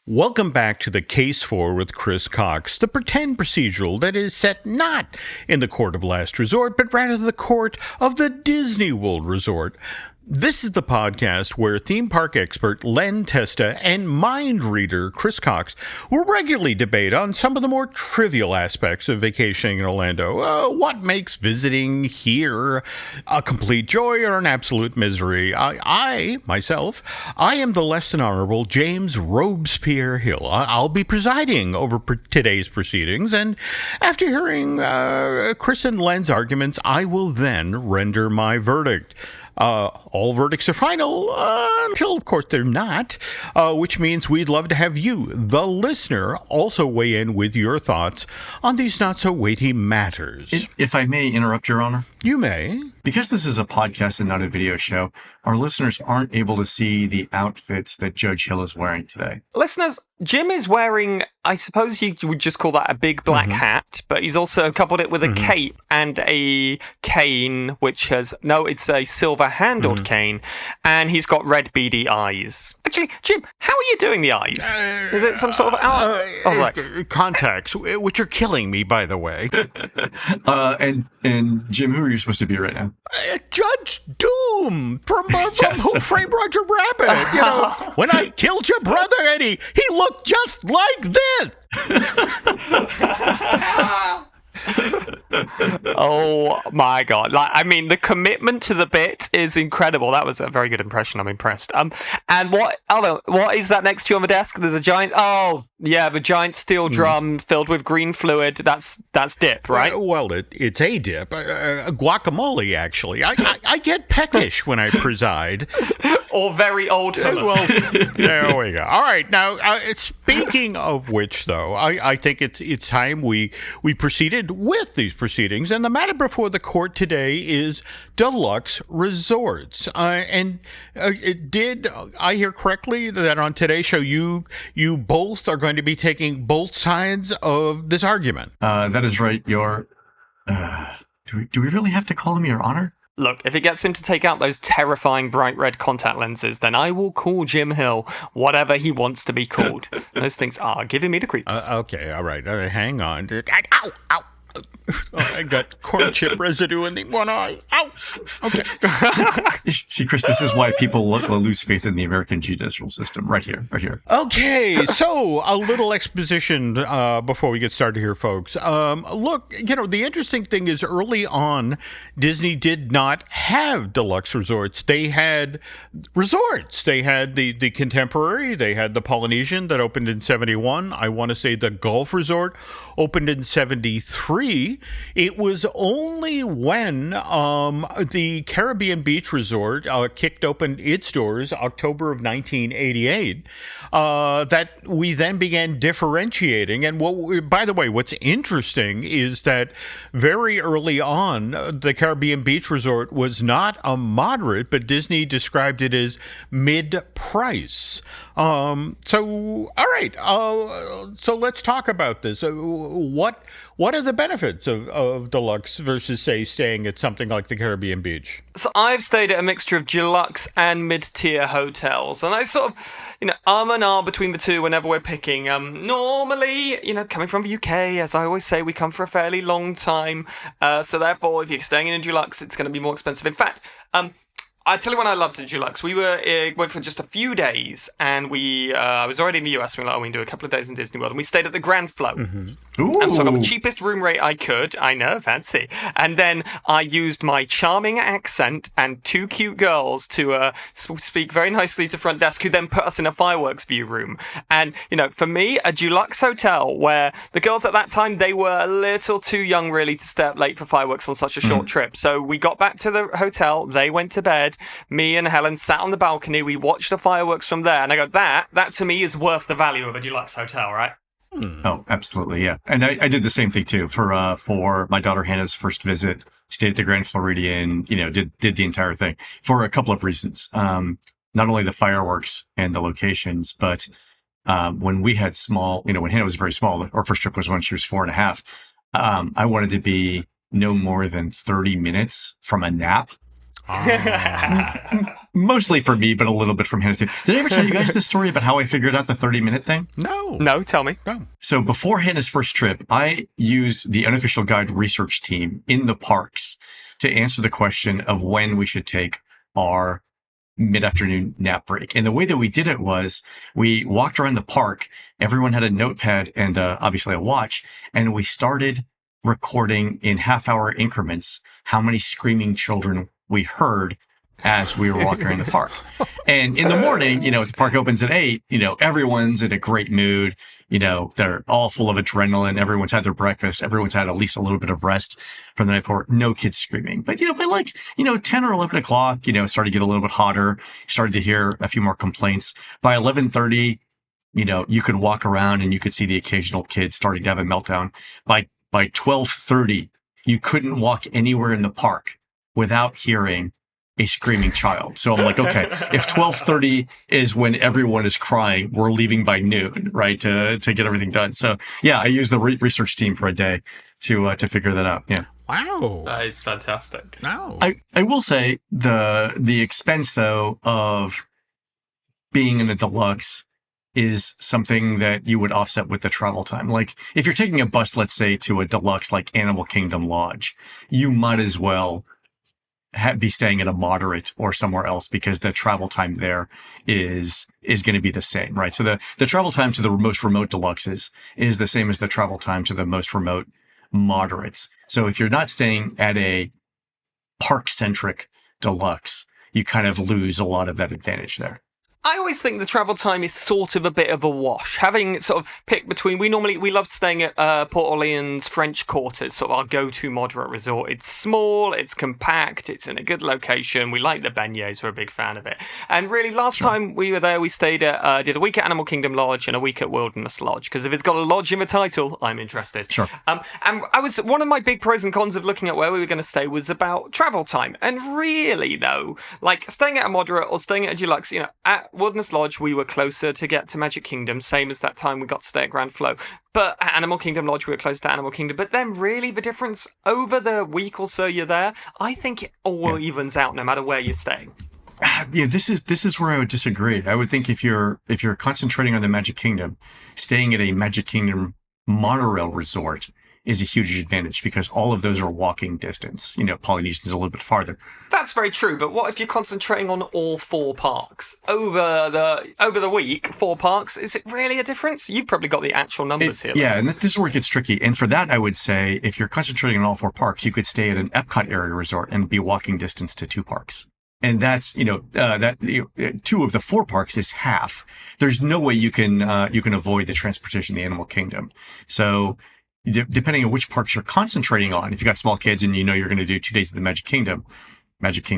Welcome back to the Case for with Chris Cox, the pretend procedural that is set not in the court of last resort, but rather the court of the Disney World Resort. This is the podcast where theme park expert Len Testa and mind reader Chris Cox will regularly debate on some of the more trivial aspects of vacationing in Orlando. What makes visiting here a complete joy or an absolute misery? I am the less than honorable James Robespierre Hill. I'll be presiding over today's proceedings, and after hearing Chris and Len's arguments, I will then render my verdict. All verdicts are final until, of course, they're not, which means we'd love to have you, the listener, also weigh in with your thoughts on these not-so-weighty matters. If I may interrupt, Your Honor? You may. Because this is a podcast and not a video show, our listeners aren't able to see the outfits that Judge Hill is wearing today. Listeners, Jim is wearing, I suppose you would just call that a big black hat, but he's also coupled it with a cape and a cane, which has, it's a silver-handled cane, and he's got red beady eyes. Actually, Jim, how are you doing the eyes? Is it some sort of contacts, which are killing me, by the way. And Jim, who are you supposed to be right now? Judge Doom from Who Framed Roger Rabbit. You know, when I killed your brother, Eddie, he looked just like this. Oh my god! The commitment to the bit is incredible. That was a very good impression. I'm impressed. And what is that next to you on the desk? There's a giant. The giant steel drum filled with green fluid. That's dip, right? It's a dip. Guacamole, actually. I get peckish when I preside. Or very old hummus. There we go. All right. Now, speaking of which, though, I think it's time we proceeded with these proceedings. And the matter before the court today is Deluxe Resorts. Did I hear correctly that on today's show you both are going to be taking both sides of this argument? That is right. Do we really have to call him Your Honor? Look, if it gets him to take out those terrifying bright red contact lenses, then I will call Jim Hill whatever he wants to be called. Those things are giving me the creeps. Okay, all right. Hang on. Ow! I got corn chip residue in the one eye. Ow! Okay. See, Chris, this is why people lose faith in the American judicial system. Right here. Okay, so a little exposition before we get started here, folks. Look, the interesting thing is early on, Disney did not have deluxe resorts. They had resorts. They had the Contemporary. They had the Polynesian that opened in 71. I want to say the Gulf Resort opened in 73. It was only when the Caribbean Beach Resort kicked open its doors October of 1988 that we then began differentiating. And by the way, what's interesting is that very early on, the Caribbean Beach Resort was not a moderate, but Disney described it as mid-price. So let's talk about this. What are the benefits of deluxe versus, say, staying at something like the Caribbean Beach? So I've stayed at a mixture of deluxe and mid-tier hotels, and I sort of, arm and arm between the two whenever we're picking. Normally, coming from the UK, as I always say, we come for a fairly long time, so therefore, if you're staying in a deluxe, it's going to be more expensive. In fact, I tell you when I loved the Deluxe. We went for just a few days, and I was already in the US. We were like, we can do a couple of days in Disney World, and we stayed at the Grand Flo. Ooh. And so I got the cheapest room rate I could. I know, fancy. And then I used my charming accent and two cute girls to speak very nicely to front desk, who then put us in a fireworks view room. And, for me, a Deluxe hotel where the girls at that time, they were a little too young really to stay up late for fireworks on such a short trip. So we got back to the hotel. They went to bed. Me and Helen sat on the balcony. We watched the fireworks from there. And I go, that to me is worth the value of a Deluxe hotel, right? Oh, absolutely, yeah. And I did the same thing too for my daughter Hannah's first visit. Stayed at the Grand Floridian, did the entire thing for a couple of reasons. Not only the fireworks and the locations, but when we had small, when Hannah was very small, our first trip was when she was 4.5. I wanted to be no more than 30 minutes from a nap. Mostly for me, but a little bit from Hannah too. Did I ever tell you guys this story about how I figured out the 30-minute thing? No, tell me. No. So before Hannah's first trip, I used the unofficial guide research team in the parks to answer the question of when we should take our mid-afternoon nap break. And the way that we did it was we walked around the park. Everyone had a notepad and obviously a watch. And we started recording in half-hour increments how many screaming children we heard as we were walking around the park. And in the morning, the park opens at 8, everyone's in a great mood. They're all full of adrenaline. Everyone's had their breakfast. Everyone's had at least a little bit of rest from the night before. No kids screaming. But, by 10 or 11 o'clock, it started to get a little bit hotter. Started to hear a few more complaints. By 11:30, you could walk around and you could see the occasional kid starting to have a meltdown. By 12:30, you couldn't walk anywhere in the park without hearing a screaming child. So I'm like, okay, if 12:30 is when everyone is crying, we're leaving by noon, right? To get everything done. So yeah, I used the research team for a day to figure that out. Yeah. Wow. That is fantastic. No. I will say the expense though of being in a deluxe is something that you would offset with the travel time. Like if you're taking a bus, let's say to a deluxe like Animal Kingdom Lodge, you might as well be staying at a moderate or somewhere else because the travel time there is going to be the same, right? So the travel time to the most remote deluxes is the same as the travel time to the most remote moderates. So if you're not staying at a park-centric deluxe, you kind of lose a lot of that advantage there. I always think the travel time is sort of a bit of a wash. Having sort of picked between, we loved staying at Port Orleans French Quarters, sort of our go-to moderate resort. It's small, it's compact, it's in a good location. We like the beignets, we're a big fan of it. And really, last time we were there, we stayed at, did a week at Animal Kingdom Lodge and a week at Wilderness Lodge, because if it's got a lodge in the title, I'm interested. Sure. And one of my big pros and cons of looking at where we were going to stay was about travel time. And really, though, like staying at a moderate or staying at a deluxe, at Wilderness Lodge, we were closer to get to Magic Kingdom, same as that time we got to stay at Grand Flo. But at Animal Kingdom Lodge, we were close to Animal Kingdom. But then really the difference over the week or so you're there, I think it all evens out no matter where you're staying. Yeah, this is where I would disagree. I would think if you're concentrating on the Magic Kingdom, staying at a Magic Kingdom monorail resort is a huge advantage because all of those are walking distance. Polynesian's a little bit farther. That's very true, but what if you're concentrating on all 4 parks? Over the week, 4 parks, is it really a difference? You've probably got the actual numbers here. Yeah, and this is where it gets tricky. And for that, I would say if you're concentrating on all 4 parks, you could stay at an Epcot area resort and be walking distance to 2 parks. And that's, 2 of the 4 parks is half. There's no way you can avoid the transportation in the Animal Kingdom. So depending on which parks you're concentrating on, if you've got small kids and you're going to do 2 days at the Magic Kingdom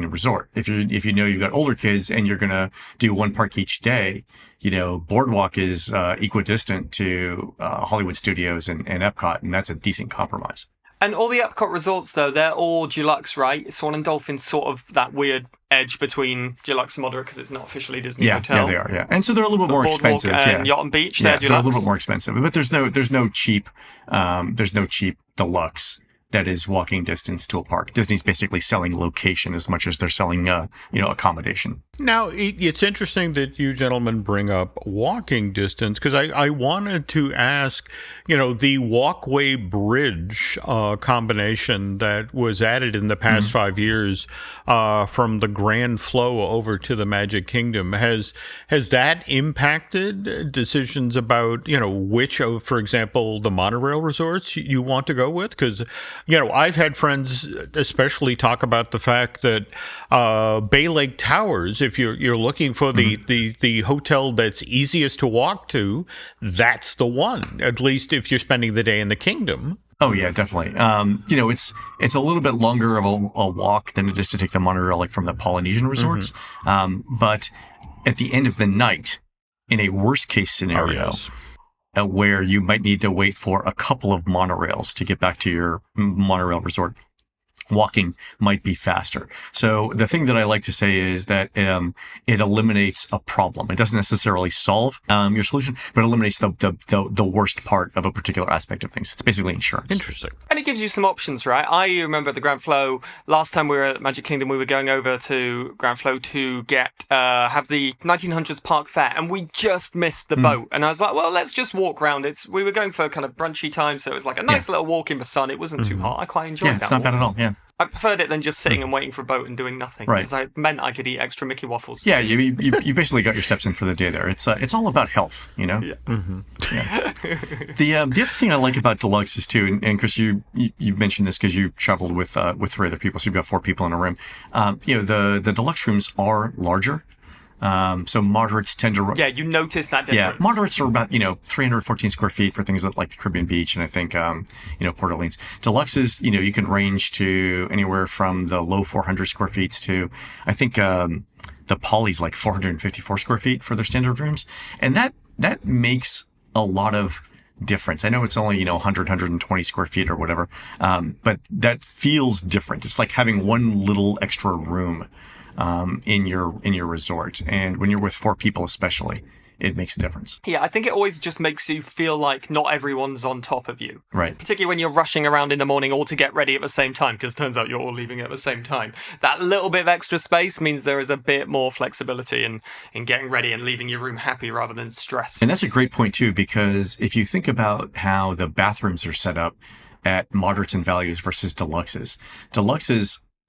Resort. If you've got older kids and you're going to do 1 park each day, Boardwalk is equidistant to Hollywood Studios and Epcot, and that's a decent compromise. And all the Epcot resorts, though, they're all deluxe, right? Swan and Dolphin's sort of that weird edge between deluxe and moderate because it's not officially Disney Hotel. Yeah, they are. Yeah, and so they're a little bit more expensive. And Yacht and Beach, they're deluxe. A little bit more expensive, but there's no cheap deluxe that is walking distance to a park. Disney's basically selling location as much as they're selling accommodation. Now, it's interesting that you gentlemen bring up walking distance because I wanted to ask, the walkway bridge combination that was added in the past 5 years from the Grand Flo over to the Magic Kingdom. Has that impacted decisions about, which of, for example, the monorail resorts you want to go with? Because, I've had friends especially talk about the fact that Bay Lake Towers, if you're looking for the hotel that's easiest to walk to, that's the one, at least if you're spending the day in the kingdom. Oh yeah, definitely. It's a little bit longer of a walk than it is to take the monorail like from the Polynesian resorts. But at the end of the night, in a worst case scenario, where you might need to wait for a couple of monorails to get back to your monorail resort, walking might be faster. So the thing that I like to say is that it eliminates a problem. It doesn't necessarily solve your solution, but it eliminates the worst part of a particular aspect of things. It's basically insurance. Interesting. And it gives you some options, right? I remember at the Grand Flo, last time we were at Magic Kingdom, we were going over to Grand Flo to have the 1900s park fair, and we just missed the boat. And I was like, well, let's just walk around. We were going for kind of brunchy time, so it was like a nice little walk in the sun. It wasn't too hot. I quite enjoyed that. Yeah, it's not bad at all. Yeah. I preferred it than just sitting and waiting for a boat and doing nothing. Right. Because I meant I could eat extra Mickey waffles. Yeah, you basically got your steps in for the day there. It's all about health, you know? Yeah. Yeah. The other thing I like about Deluxe is too, and Chris, you've mentioned this because you traveled with 3 other people, so you've got 4 people in a room. The Deluxe rooms are larger. So moderates tend to... Yeah, you notice that difference. Yeah, moderates are about, 314 square feet for things like the Caribbean Beach and I think, Port Orleans. Deluxes, you can range to anywhere from the low 400 square feet to, I think, the Poly's like 454 square feet for their standard rooms. And that makes a lot of difference. I know it's only, 100, 120 square feet or whatever. But that feels different. It's like having one little extra room in your resort, and when you're with 4 people especially, it makes a difference. Yeah, I think it always just makes you feel like not everyone's on top of you. Right. Particularly when you're rushing around in the morning all to get ready at the same time, because it turns out you're all leaving at the same time. That little bit of extra space means there is a bit more flexibility in getting ready and leaving your room happy rather than stressed. And that's a great point too, because if you think about how the bathrooms are set up at moderates and values versus deluxes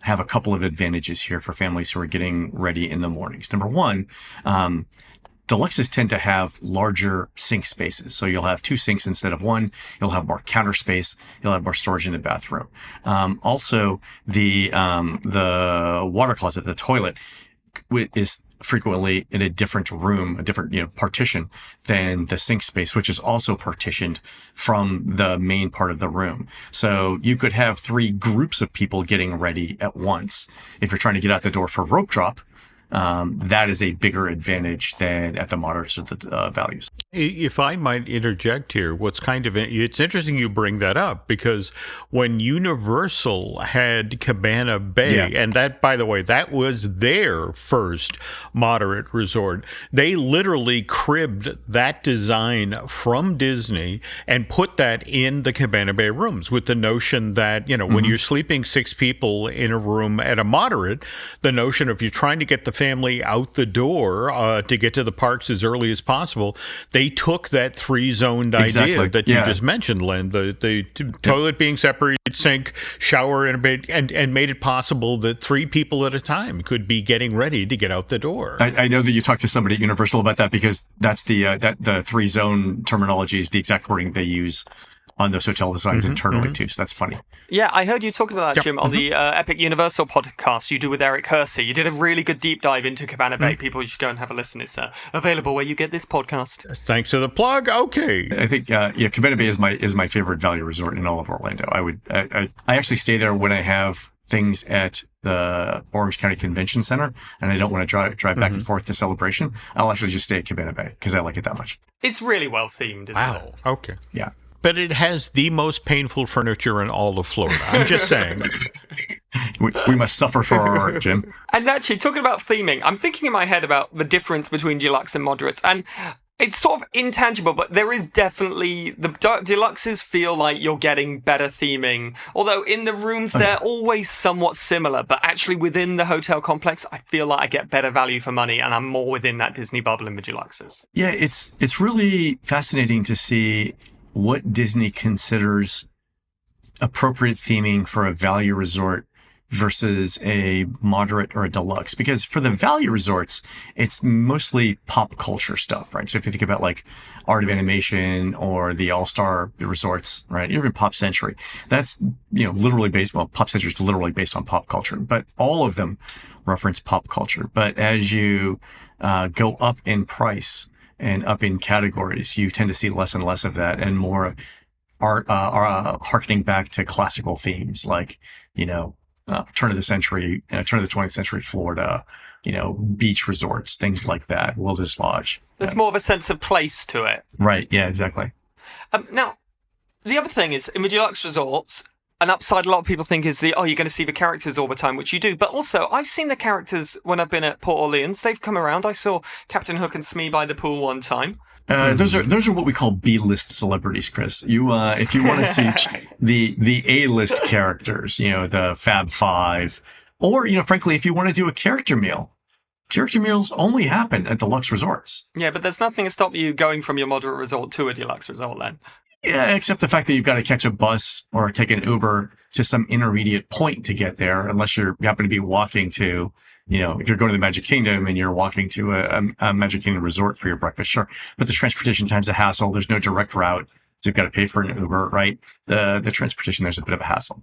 have a couple of advantages here for families who are getting ready in the mornings. Number one, deluxes tend to have larger sink spaces. So you'll have 2 sinks instead of 1. You'll have more counter space. You'll have more storage in the bathroom. Also, the water closet, the toilet, is frequently in a different room, a different, partition than the sink space, which is also partitioned from the main part of the room. So you could have 3 groups of people getting ready at once. If you're trying to get out the door for rope drop, that is a bigger advantage than at the moderates or the values. If I might interject here, it's interesting you bring that up, because when Universal had Cabana Bay, and that, by the way, that was their first moderate resort, they literally cribbed that design from Disney and put that in the Cabana Bay rooms with the notion that, when you're sleeping 6 people in a room at a moderate, the notion of you're trying to get the family out the door to get to the parks as early as possible, they took that 3-zoned idea that you just mentioned, Len, the toilet being separated, sink, shower, and a bed, and made it possible that 3 people at a time could be getting ready to get out the door. I know that you talked to somebody at Universal about that, because that's the 3-zone terminology is the exact wording they use on those hotel designs internally too. So that's funny. Yeah, I heard you talking about that, Jim, on the Epic Universal podcast you do with Eric Hersey. You did a really good deep dive into Cabana Bay. People, you should go and have a listen. It's available where you get this podcast. Thanks for the plug. Okay. I think Cabana Bay is my favorite value resort in all of Orlando. I actually stay there when I have things at the Orange County Convention Center and I don't want to drive back and forth to Celebration. I'll actually just stay at Cabana Bay because I like it that much. It's really well themed, isn't it? Okay. Yeah. But it has the most painful furniture in all of Florida. I'm just saying. we must suffer for our art, Jim. And actually, talking about theming, I'm thinking in my head about the difference between deluxe and moderates. And it's sort of intangible, but there is definitely... The deluxes feel like you're getting better theming. Although in the rooms, they're always somewhat similar. But actually within the hotel complex, I feel like I get better value for money. And I'm more within that Disney bubble in the deluxes. Yeah, it's really fascinating to see what Disney considers appropriate theming for a value resort versus a moderate or a deluxe. Because for the value resorts, it's mostly pop culture stuff, right? So if you think about like Art of Animation or the All-Star resorts, right? Even Pop Century, that's, literally based, Pop Century is literally based on pop culture, but all of them reference pop culture. But as you go up in price and up in categories, you tend to see less and less of that and more harkening back to classical themes like, turn of the 20th century Florida, beach resorts, things like that, Wilderness Lodge. There's more of a sense of place to it. Right. Yeah, exactly. Now, the other thing is, in the deluxe resorts, an upside a lot of people think is you're going to see the characters all the time, which you do. But also, I've seen the characters when I've been at Port Orleans. They've come around. I saw Captain Hook and Smee by the pool one time. Those are what we call B-list celebrities, Chris. If you want to see the A-list characters, the Fab Five, or, frankly, if you want to do a character meals only happen at deluxe resorts. Yeah, but there's nothing to stop you going from your moderate resort to a deluxe resort then. Yeah, except the fact that you've got to catch a bus or take an Uber to some intermediate point to get there, unless you happen to be walking to, if you're going to the Magic Kingdom and you're walking to a Magic Kingdom resort for your breakfast, sure. But the transportation time's a hassle. There's no direct route, so you've got to pay for an Uber, right? The transportation there's a bit of a hassle.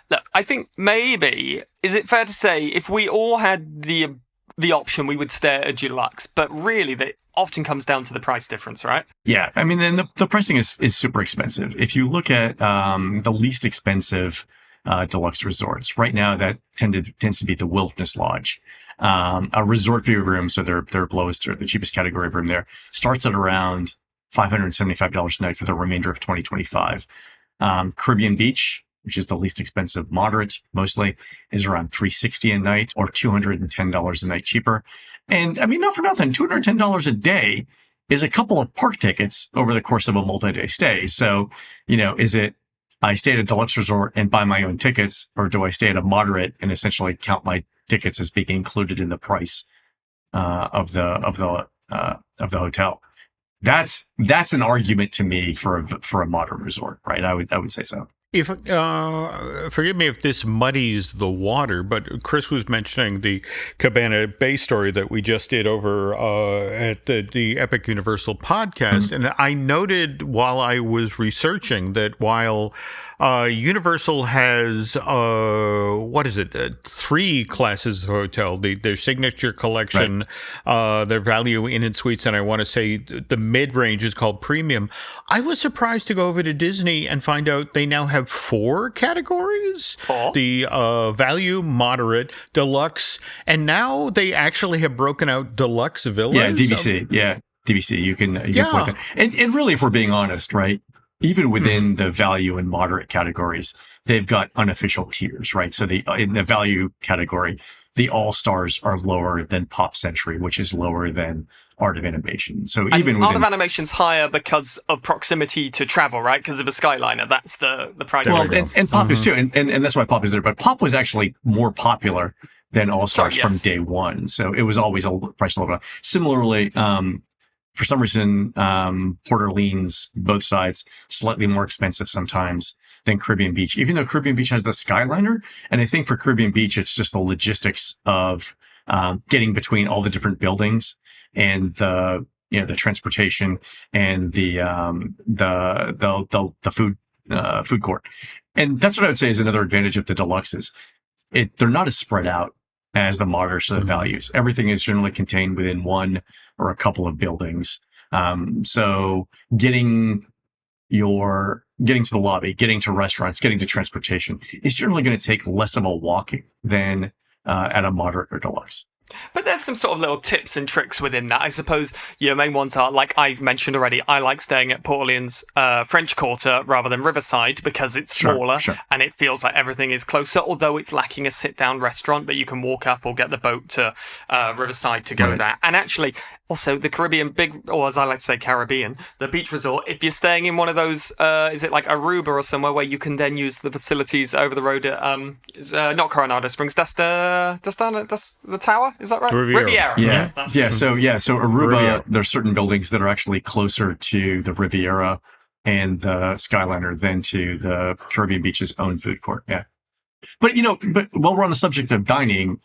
Look, I think maybe, is it fair to say, if we all had the option, we would stay at a deluxe, but really that often comes down to the price difference, right? Yeah. I mean, then the pricing is super expensive. If you look at the least expensive deluxe resorts, right now that tends to be the Wilderness Lodge. A resort view room, so their lowest or the cheapest category of room there, starts at around $575 a night for the remainder of 2025. Caribbean Beach, which is the least expensive moderate, mostly, is around $360 a night or $210 a night cheaper. And I mean, not for nothing, $210 a day is a couple of park tickets over the course of a multi-day stay. So, is it I stay at a deluxe resort and buy my own tickets, or do I stay at a moderate and essentially count my tickets as being included in the price of the hotel? That's an argument to me for a moderate resort, right? I would say so. If forgive me if this muddies the water, but Chris was mentioning the Cabana Bay story that we just did over at the Epic Universal podcast, and I noted while I was researching that while Universal has 3 classes of hotel: their signature collection, right, their value inn and suites, and I want to say the mid range is called premium. I was surprised to go over to Disney and find out they now have 4 categories: the value, moderate, deluxe, and now they actually have broken out deluxe villas. Yeah, DVC. DVC. You can point that. And really, if we're being honest, right? Even within the value and moderate categories, they've got unofficial tiers, right? So in the value category, the all-stars are lower than Pop Century, which is lower than Art of Animation. So even Art of Animation's higher because of proximity to travel, right? Because of a Skyliner. That's the price. Well, and Pop is too. And that's why Pop is there. But Pop was actually more popular than All-Stars from day one. So it was always a price level. Similarly, for some reason, Port Orleans, both sides, slightly more expensive sometimes than Caribbean Beach, even though Caribbean Beach has the Skyliner. And I think for Caribbean Beach, it's just the logistics of getting between all the different buildings and the transportation and the food court. And that's what I would say is another advantage of the deluxes. They're not as spread out as the moderates or the values. Everything is generally contained within one or a couple of buildings. So getting to the lobby, getting to restaurants, getting to transportation is generally going to take less of a walking than at a moderate or deluxe. But there's some sort of little tips and tricks within that. I suppose your main ones are, like I mentioned already, I like staying at Port Orleans French Quarter rather than Riverside because it's smaller and it feels like everything is closer, although it's lacking a sit-down restaurant that you can walk up or get the boat to Riverside to go there. And actually, also the Caribbean or as I like to say, Caribbean, the beach resort, if you're staying in one of those, is it like Aruba or somewhere where you can then use the facilities over the road at, not Coronado Springs, Testa, the tower? Is that right? Riviera. Yeah. So Aruba, Riviera. There's certain buildings that are actually closer to the Riviera and the Skyliner than to the Caribbean Beach's own food court. Yeah. But while we're on the subject of dining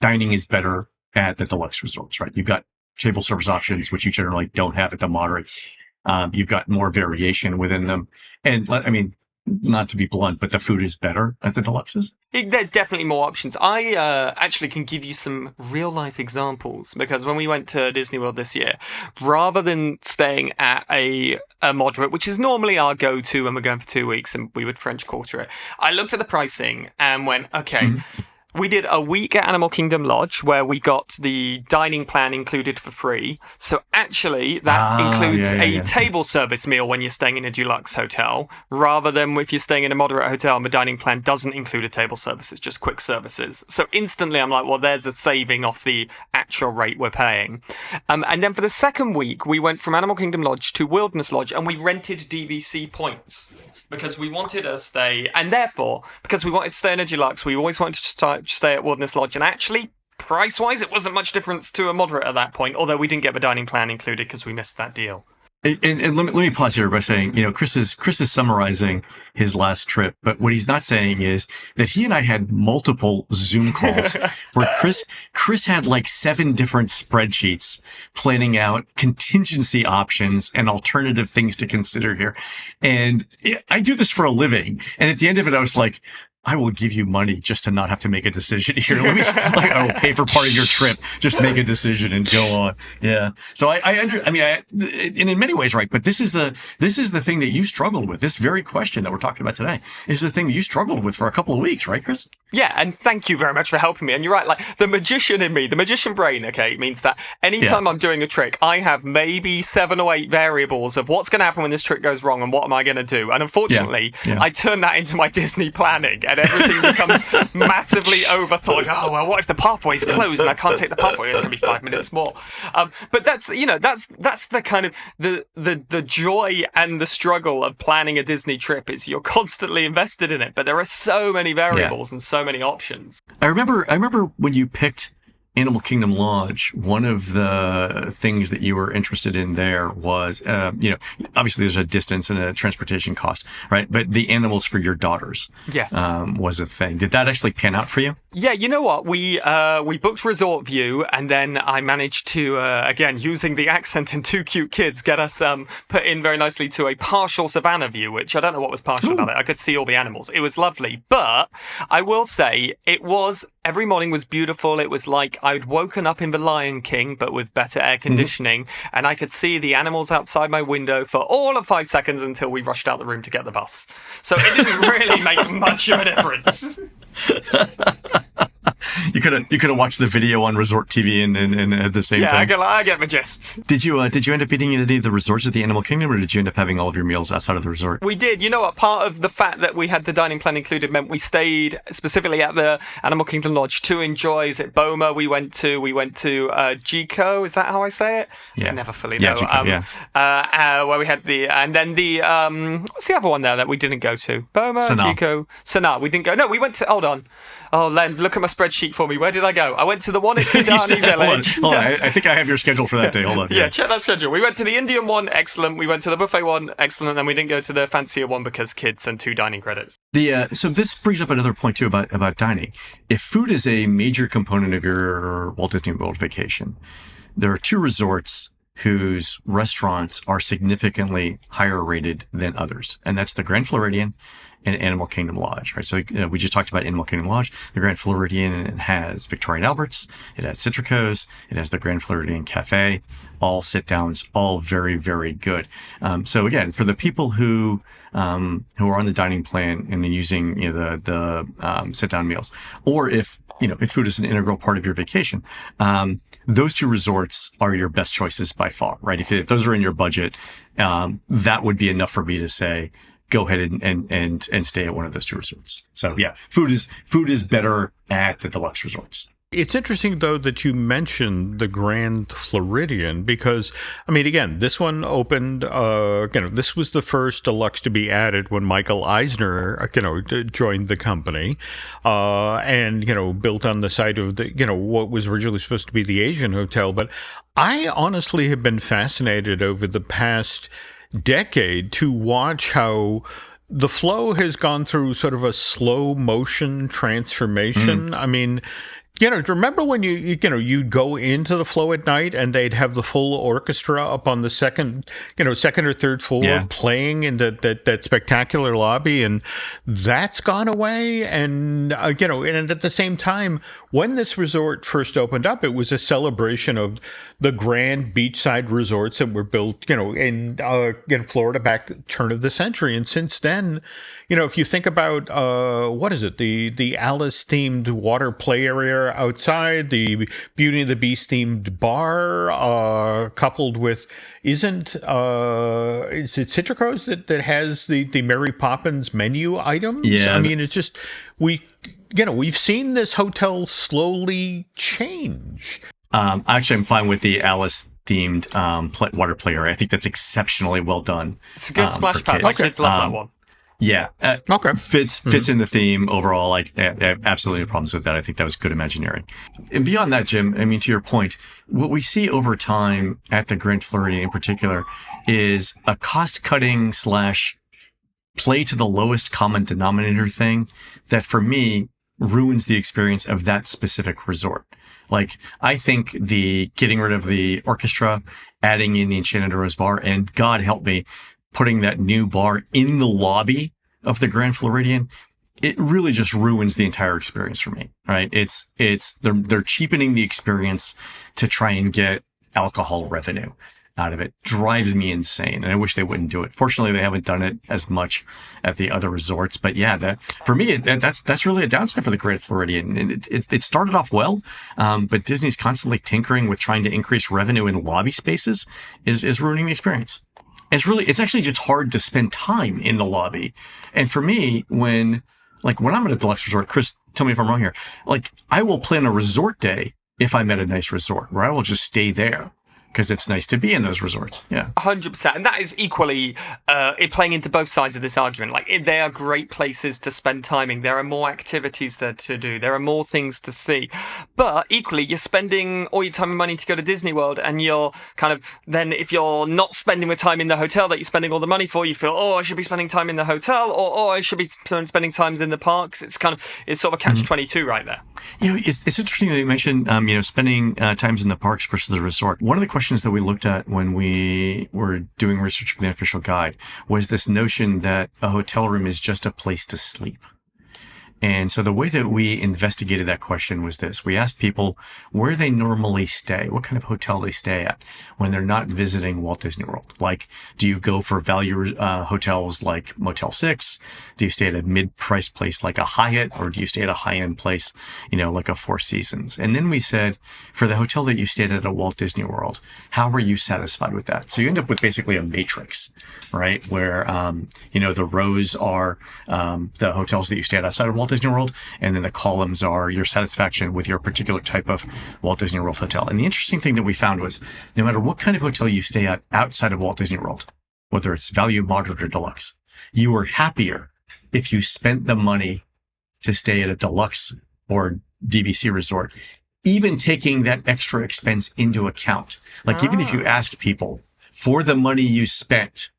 is better at the deluxe resorts, right? You've got table service options, which you generally don't have at the moderates. You've got more variation within them. And I mean, not to be blunt, but the food is better at the deluxes. There are definitely more options. I actually can give you some real life examples because when we went to Disney World this year, rather than staying at a moderate, which is normally our go-to when we're going for 2 weeks and we would French Quarter it, I looked at the pricing and went, okay, We did a week at Animal Kingdom Lodge where we got the dining plan included for free. So actually, that includes a table service meal when you're staying in a deluxe hotel, rather than if you're staying in a moderate hotel and the dining plan doesn't include a table service. It's just quick services. So instantly, I'm like, well, there's a saving off the actual rate we're paying. And then for the second week, we went from Animal Kingdom Lodge to Wilderness Lodge, and we rented DVC points. Because we wanted to stay, and therefore, because we wanted to stay in a deluxe, we always wanted to stay at Wilderness Lodge. And actually, price-wise, it wasn't much difference to a moderate at that point, although we didn't get the dining plan included because we missed that deal. And let me pause here by saying, Chris is summarizing his last trip, but what he's not saying is that he and I had multiple Zoom calls where Chris had like 7 different spreadsheets planning out contingency options and alternative things to consider here. And I do this for a living. And at the end of it, I was like, I will give you money just to not have to make a decision here. I will pay for part of your trip. Just make a decision and go on. Yeah. So and in many ways, right. But this is the thing that you struggled with. This very question that we're talking about today is the thing that you struggled with for a couple of weeks, right, Chris? Yeah. And thank you very much for helping me. And you're right. Like the magician in me, the magician brain, okay, means that anytime I'm doing a trick, I have maybe 7 or 8 variables of what's going to happen when this trick goes wrong and what am I going to do? And unfortunately, I turn that into my Disney planning. And everything becomes massively overthought. Oh, well, what if the pathway's closed and I can't take the pathway? It's going to be 5 minutes more. But that's the kind of the joy and the struggle of planning a Disney trip is you're constantly invested in it, but there are so many variables and so many options. I remember when you picked Animal Kingdom Lodge, one of the things that you were interested in there was, obviously there's a distance and a transportation cost, right? But the animals for your daughters, was a thing. Did that actually pan out for you? Yeah, you know what? We booked Resort View, and then I managed to, again, using the accent and 2 cute kids, get us put in very nicely to a partial Savanna view, which I don't know what was partial about it. I could see all the animals. It was lovely. But I will say every morning was beautiful. It was like I'd woken up in the Lion King, but with better air conditioning, and I could see the animals outside my window for all of 5 seconds until we rushed out the room to get the bus. So it didn't really make much of a difference. You could have watched the video on Resort TV and had the same thing. Yeah, I get the gist. Did you end up eating at any of the resorts at the Animal Kingdom, or did you end up having all of your meals outside of the resort? We did. You know what? Part of the fact that we had the dining plan included meant we stayed specifically at the Animal Kingdom Lodge to enjoy. Is it Boma? We went to Jico. Is that how I say it? Yeah. I never fully know. Jico, where we had and then what's the other one there that we didn't go to? Boma, Sanaa. Jico, Sanaa. We didn't go. No, we went to. Hold on. Oh, Len, look at my spreadsheet for me. Where did I go? I went to the one at Kidani Village. Hold on. I think I have your schedule for that day. Hold on. Yeah, check that schedule. We went to the Indian one, excellent. We went to the buffet one, excellent. And we didn't go to the fancier one because kids and 2 dining credits. So this brings up another point too about dining. If food is a major component of your Walt Disney World vacation, there are 2 resorts whose restaurants are significantly higher rated than others, and that's the Grand Floridian and Animal Kingdom Lodge, right? So we just talked about Animal Kingdom Lodge. The Grand Floridian has Victoria and Albert's, it has Citrico's, it has the Grand Floridian Cafe, all sit downs, all very, very good. So again, for the people who are on the dining plan and using the sit down meals, or if food is an integral part of your vacation, those 2 resorts are your best choices by far, right? If those are in your budget, that would be enough for me to say, go ahead and stay at one of those 2 resorts. So yeah, food is better at the deluxe resorts. It's interesting, though, that you mentioned the Grand Floridian because, I mean, again, this one opened, this was the first deluxe to be added when Michael Eisner, joined the company, and, built on the site of what was originally supposed to be the Asian hotel. But I honestly have been fascinated over the past decade to watch how the flow has gone through sort of a slow motion transformation. I mean, remember when you'd go into the flow at night and they'd have the full orchestra up on the second or third floor playing in that spectacular lobby, and that's gone away. And and at the same time, when this resort first opened up, it was a celebration of the grand beachside resorts that were built, in Florida back turn of the century. And since then, if you think about what is it, the Alice themed water play area outside, the Beauty and the Beast themed bar, coupled with is it Citrico's that has the Mary Poppins menu items? Yeah. I mean, it's just we've seen this hotel slowly change. Actually, I'm fine with the Alice themed water play area. I think that's exceptionally well done. It's a good splash pad. My kids love that one. Yeah. Okay. Fits in the theme overall. Like, I have absolutely no problems with that. I think that was good Imagineering. And beyond that, Jim, I mean, to your point, what we see over time at the Grand Floridian in particular is a cost-cutting / play to the lowest common denominator thing that, for me, ruins the experience of that specific resort. Like, I think the getting rid of the orchestra, adding in the Enchanted Rose bar, and God help me, putting that new bar in the lobby of the Grand Floridian, it really just ruins the entire experience for me, right? They're cheapening the experience to try and get alcohol revenue out of it. Drives me insane, and I wish they wouldn't do it. Fortunately, they haven't done it as much at the other resorts, but yeah, for me, that's really a downside for the Grand Floridian. And it started off well, but Disney's constantly tinkering with trying to increase revenue in lobby spaces is ruining the experience. It's actually just hard to spend time in the lobby. And for me, when I'm at a deluxe resort, Chris, tell me if I'm wrong here, like, I will plan a resort day if I'm at a nice resort where I will just stay there because it's nice to be in those resorts. Yeah. 100%. And that is equally playing into both sides of this argument. Like, they are great places to spend timing. There are more activities there to do. There are more things to see. But equally, you're spending all your time and money to go to Disney World, and you're kind of, then if you're not spending the time in the hotel that you're spending all the money for, you feel, I should be spending time in the hotel, or I should be spending time in the parks. It's sort of a catch-22 right there. It's interesting that you mentioned, spending times in the parks versus the resort. One of the questions that we looked at when we were doing research for the official guide was this notion that a hotel room is just a place to sleep. And so the way that we investigated that question was this. We asked people where they normally stay, what kind of hotel they stay at when they're not visiting Walt Disney World. Like, do you go for value hotels like Motel 6? Do you stay at a mid-price place like a Hyatt? Or do you stay at a high-end place, like a Four Seasons? And then we said, for the hotel that you stayed at Walt Disney World, how were you satisfied with that? So you end up with basically a matrix, right? Where, the rows are the hotels that you stay at outside of Walt Disney World, and then the columns are your satisfaction with your particular type of Walt Disney World hotel. And the interesting thing that we found was, no matter what kind of hotel you stay at outside of Walt Disney World, whether it's value, moderate, or deluxe, you were happier if you spent the money to stay at a deluxe or DVC resort, even taking that extra expense into account. Like, even if you asked people, for the money you spent,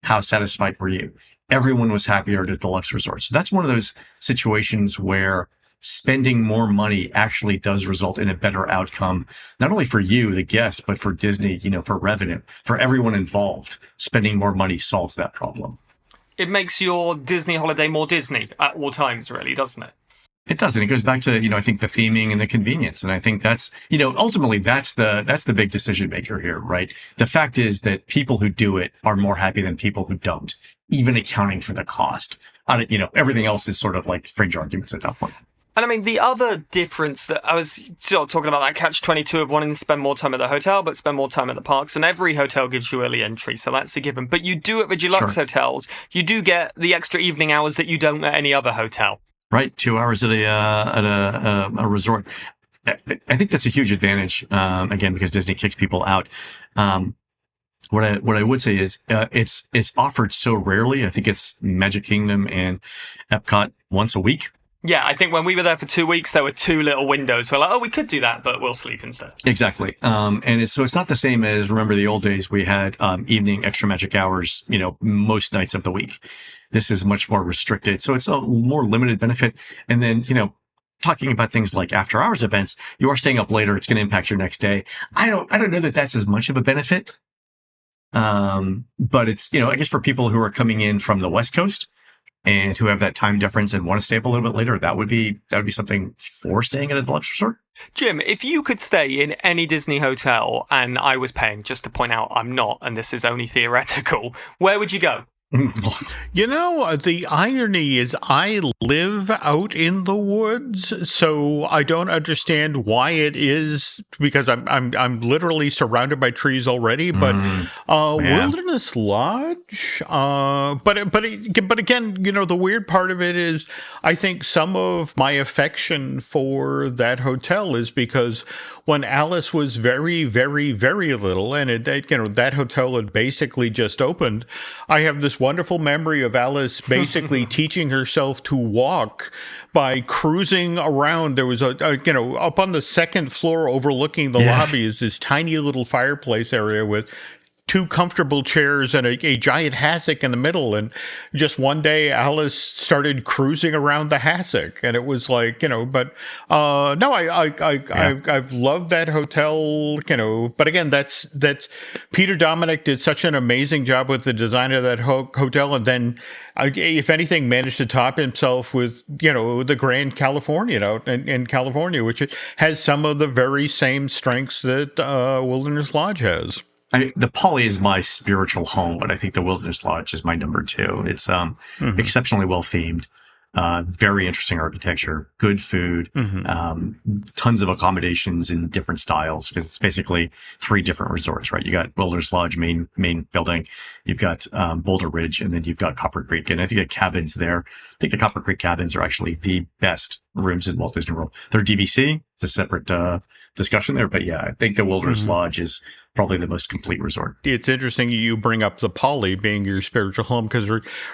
how satisfied were you? Everyone was happier at a deluxe resort. So that's one of those situations where spending more money actually does result in a better outcome, not only for you, the guest, but for Disney, for revenue, for everyone involved. Spending more money solves that problem. It makes your Disney holiday more Disney at all times, really, doesn't it? It does. And it goes back to, I think the theming and the convenience. And I think that's, ultimately that's the big decision maker here, right? The fact is that people who do it are more happy than people who don't, even accounting for the cost. Everything else is sort of like fringe arguments at that point. And I mean, the other difference that I was sort of talking about, that catch-22 of wanting to spend more time at the hotel, but spend more time at the parks. And every hotel gives you early entry, so that's a given. But you do at the deluxe hotels, you do get the extra evening hours that you don't at any other hotel. Right, 2 hours at a resort. I think that's a huge advantage. Again, because Disney kicks people out. What I would say is it's offered so rarely. I think it's Magic Kingdom and Epcot once a week. Yeah, I think when we were there for 2 weeks, there were 2 little windows. We're like, we could do that, but we'll sleep instead. Exactly. And it's not the same as, remember the old days, we had evening extra magic hours, most nights of the week. This is much more restricted. So it's a more limited benefit. And then, talking about things like after hours events, you are staying up later. It's going to impact your next day. I don't know that that's as much of a benefit. But it's, I guess for people who are coming in from the West Coast and who have that time difference and want to stay up a little bit later, that would be something for staying at a deluxe resort. Jim, if you could stay in any Disney hotel and I was paying, just to point out I'm not, and this is only theoretical, where would you go? The irony is I live out in the woods, so I don't understand why it is, because I'm literally surrounded by trees already. But Wilderness Lodge. But again, the weird part of it is I think some of my affection for that hotel is because when Alice was very, very, very little, and that hotel had basically just opened, I have this wonderful memory of Alice basically teaching herself to walk by cruising around. There was up on the second floor overlooking the lobby is this tiny little fireplace area with 2 comfortable chairs and a giant hassock in the middle. And just one day Alice started cruising around the hassock, and it was like, but I've loved that hotel, but again, that's Peter Dominic did such an amazing job with the design of that hotel. And then if anything, managed to top himself with, the Grand Californian out in California, which has some of the very same strengths that Wilderness Lodge has. The Poly is my spiritual home, but I think the Wilderness Lodge is my number 2. It's exceptionally well themed, very interesting architecture, good food, tons of accommodations in different styles, because it's basically 3 different resorts, right? You got Wilderness Lodge main building, you've got Boulder Ridge, and then you've got Copper Creek, and I think the cabins there. I think the Copper Creek cabins are actually the best rooms in Walt Disney World. They're DVC. It's a separate discussion there, but yeah, I think the Wilderness Lodge is probably the most complete resort. It's interesting you bring up the Poly being your spiritual home, because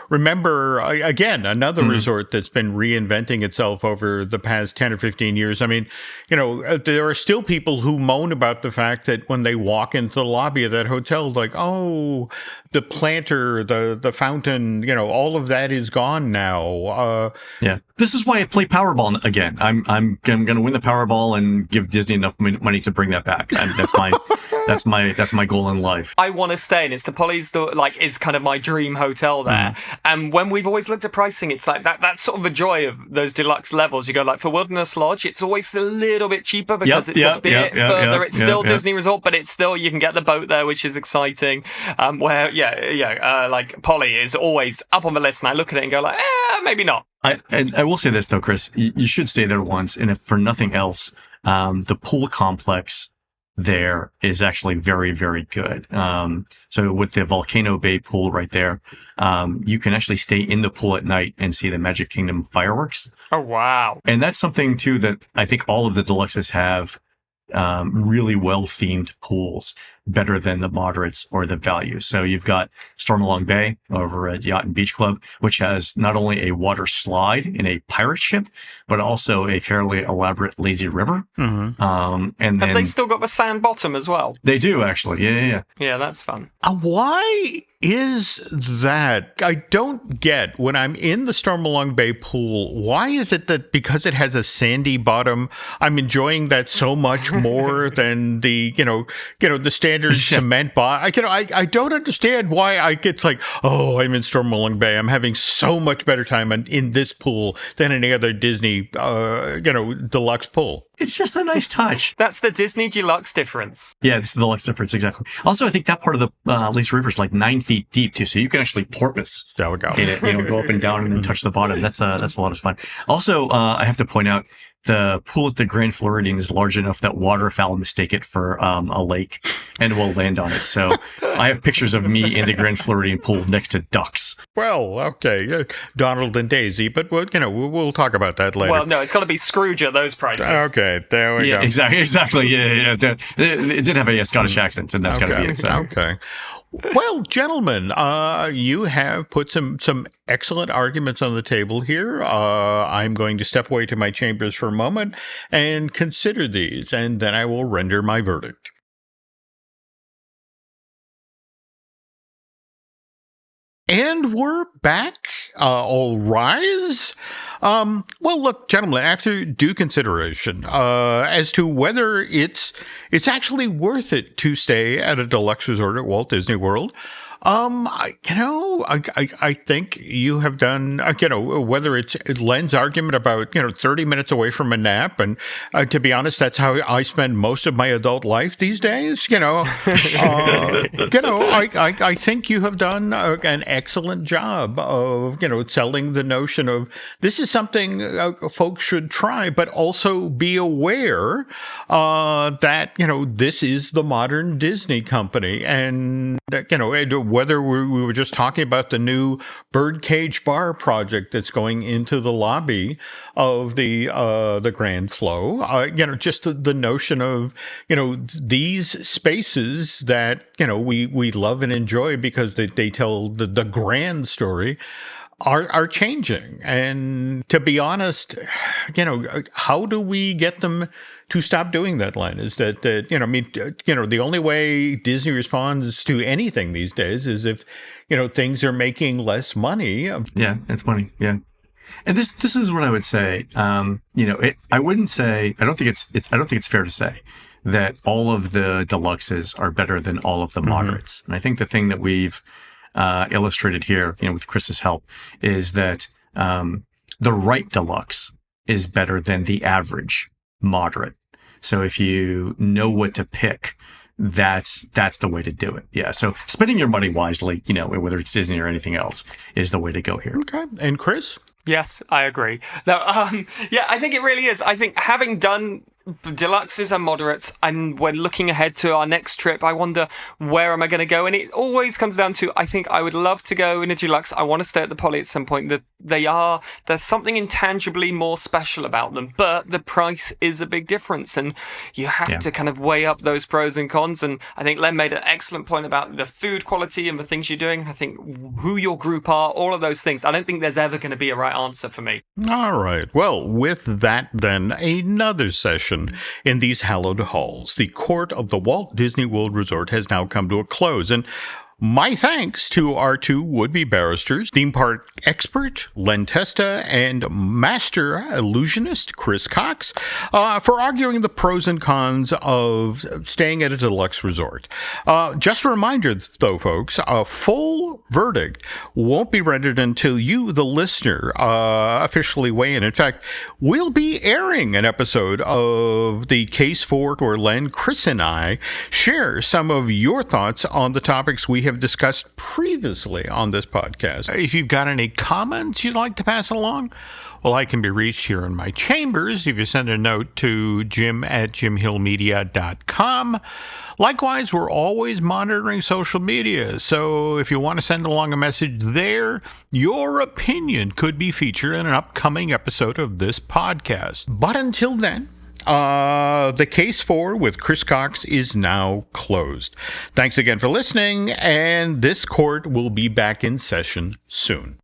remember, again, another resort that's been reinventing itself over the past 10 or 15 years. I mean, there are still people who moan about the fact that when they walk into the lobby of that hotel, like, oh, the planter, the fountain, all of that is gone now. Yeah. This is why I play Powerball again. I'm going to win the Powerball and give Disney enough money to bring that back. That's my goal in life. I want to stay, and it's the Poly's is kind of my dream hotel there. And when we've always looked at pricing, it's like that's sort of the joy of those deluxe levels. You go like for Wilderness Lodge, it's always a little bit cheaper because it's a bit further. It's still Disney Resort, but it's still, you can get the boat there, which is exciting. Like Poly is always up on the list, and I look at it and go like, maybe not. I will say this though, Chris, you should stay there once, and if for nothing else, the pool complex there is actually very, very good. So with the Volcano Bay pool right there, you can actually stay in the pool at night and see the Magic Kingdom fireworks. Oh, wow. And that's something too that I think all of the deluxes have, really well themed pools, better than the moderates or the value. So you've got Stormalong Bay over at Yacht and Beach Club, which has not only a water slide in a pirate ship, but also a fairly elaborate lazy river. And then have they still got the sand bottom as well? They do, actually. Yeah. Yeah, that's fun. Why is that? I don't get, when I'm in the Stormalong Bay pool, why is it that because it has a sandy bottom, I'm enjoying that so much more than the, the standard cement bottom? I don't understand why it's like, oh, I'm in Stormalong Bay, I'm having so much better time in this pool than any other Disney, deluxe pool. It's just a nice touch. That's the Disney Deluxe difference. Yeah, this is the Deluxe difference, exactly. Also, I think that part of the lazy river is like 9 feet deep too, so you can actually porpoise in it, go up and down and then touch the bottom. That's a lot of fun. Also, I have to point out, the pool at the Grand Floridian is large enough that waterfowl mistake it for a lake and will land on it. So I have pictures of me in the Grand Floridian pool next to ducks. Well, okay, Donald and Daisy, but we'll talk about that later. Well, no, it's got to be Scrooge at those prices. Okay, there we go. Exactly. Yeah. It did have a Scottish accent, and that's got to be it. So. Okay. Well, gentlemen, you have put some excellent arguments on the table here. I'm going to step away to my chambers for a moment and consider these, and then I will render my verdict. And we're back. All rise. Well, look, gentlemen, after due consideration as to whether it's actually worth it to stay at a deluxe resort at Walt Disney World, I think you have done, whether it's Len's argument about, 30 minutes away from a nap. And to be honest, that's how I spend most of my adult life these days. I think you have done an excellent job of, selling the notion of this is something folks should try, but also be aware that, this is the modern Disney company. And, whether we were just talking about the new birdcage bar project that's going into the lobby of the Grand Flo, just the notion of, these spaces that, we love and enjoy because they tell the grand story are changing. And to be honest, how do we get them to stop doing that, Len? Is that the only way Disney responds to anything these days is if, things are making less money. Yeah, it's money. Yeah. And this is what I would say. I wouldn't say, I don't think it's fair to say that all of the deluxes are better than all of the moderates. And I think the thing that we've illustrated here, with Chris's help, is that the right deluxe is better than the average moderate. So if you know what to pick, that's the way to do it. Yeah. So spending your money wisely, whether it's Disney or anything else, is the way to go here. Okay. And Chris? Yes, I agree. No, I think it really is. I think having done deluxes and moderates, and when looking ahead to our next trip, I wonder, where am I going to go? And it always comes down to, I think I would love to go in a deluxe. I want to stay at the Poly at some point. That there's something intangibly more special about them, but the price is a big difference, and you have to kind of weigh up those pros and cons. And I think Len made an excellent point about the food quality and the things you're doing. I think who your group are, all of those things. I don't think there's ever going to be a right answer for me. All right. Well, with that, then, another session in these hallowed halls. The court of the Walt Disney World Resort has now come to a close, and my thanks to our two would-be barristers, theme park expert Len Testa and master illusionist Chris Cox, for arguing the pros and cons of staying at a deluxe resort. Just a reminder, though, folks, a full verdict won't be rendered until you, the listener, officially weigh in. In fact, we'll be airing an episode of the Case for where Len, Chris, and I share some of your thoughts on the topics we have discussed previously on this podcast. If you've got any comments you'd like to pass along, well, I can be reached here in my chambers if you send a note to jim@jimhillmedia.com. Likewise, we're always monitoring social media, so if you want to send along a message there, your opinion could be featured in an upcoming episode of this podcast. But until then, the Case for with Chris Cox is now closed. Thanks again for listening, and this court will be back in session soon.